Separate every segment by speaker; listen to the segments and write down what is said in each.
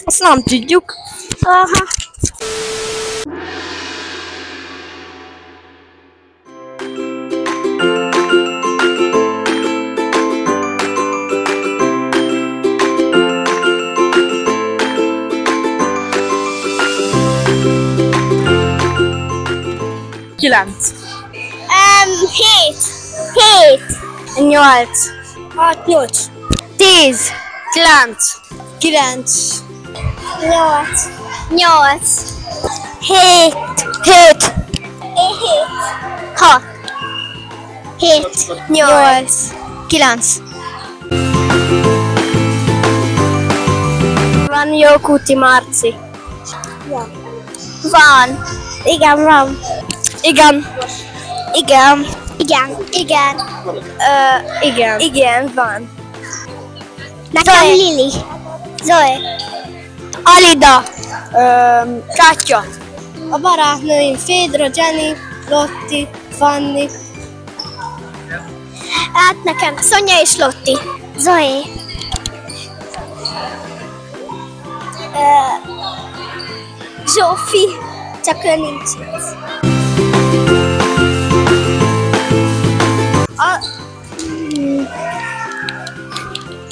Speaker 1: Azt nem tudjuk.
Speaker 2: Aha.
Speaker 1: Kilenc.
Speaker 2: 7.
Speaker 1: 8.
Speaker 2: 6, 8.
Speaker 1: 10. 9.
Speaker 2: 9. 8. 7.
Speaker 1: 7.
Speaker 2: 6. 7. 8.
Speaker 1: 9.
Speaker 2: Van Jókuti Marci. Van. Igen, van.
Speaker 1: Igen.
Speaker 2: Igen. Igen. Igen.
Speaker 1: Igen.
Speaker 2: Igen, van. Nekem
Speaker 1: Zoe.
Speaker 2: Lili. Zoe.
Speaker 1: Alida. Kátya.
Speaker 2: A barátnőim Fédra, Jenny, Lotti, Fanni. Hát nekem Szonya és Lotti. Zoe. Zsófi. Csak ő nincs itt.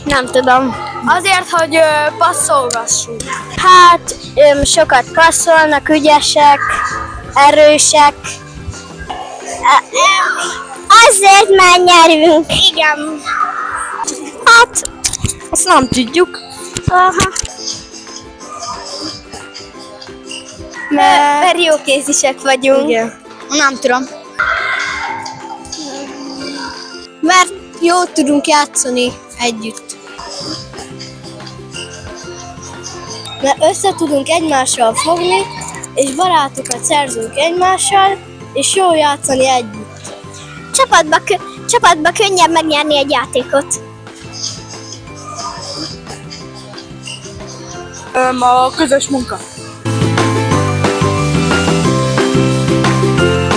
Speaker 1: Nem tudom. Azért, hogy passzolgassunk.
Speaker 2: Hát sokat passzolnak, ügyesek, erősek. Azért már nyerünk. Igen.
Speaker 1: Hát, azt nem tudjuk.
Speaker 2: Aha. Mert jókézisek vagyunk.
Speaker 1: Igen. Nem tudom.
Speaker 2: Mert jól tudunk játszani együtt. Mert össze tudunk egymással fogni, és barátokat szerzünk egymással, és jól játszani együtt. Csapatba könnyebb megnyerni egy játékot.
Speaker 1: A közös munka.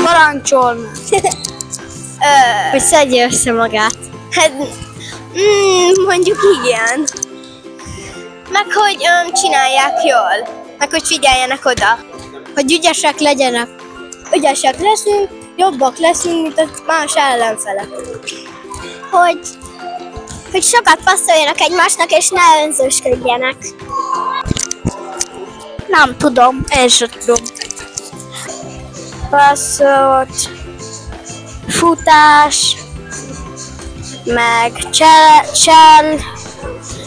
Speaker 1: Parancsolni.
Speaker 2: Hogy szedje össze magát. Hát, mondjuk igen. Meg hogy csinálják jól. Meg hogy figyeljenek oda. Hogy ügyesek legyenek. Ügyesek leszünk, jobbak leszünk, mint a más ellenfelek. Hogy sokat passzoljanak egymásnak, és ne önzősködjenek.
Speaker 1: Nem tudom. Én sem tudom.
Speaker 2: Passzolt, futás, meg csel,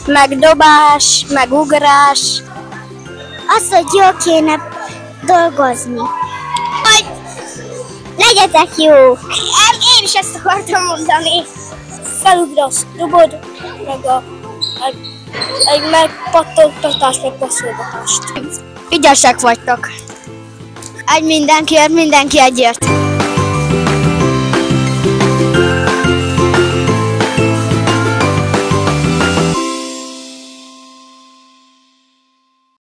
Speaker 2: meg dobás, meg ugrás. Az, hogy jól kéne dolgozni. Hogy legyetek jók. Én is ezt akartam mondani. Felugrasz, dobod, meg egy megpattogtatást, meg passzolgatást.
Speaker 1: Ügyesek vagytok.
Speaker 2: Egy mindenkiért, mindenki egyért.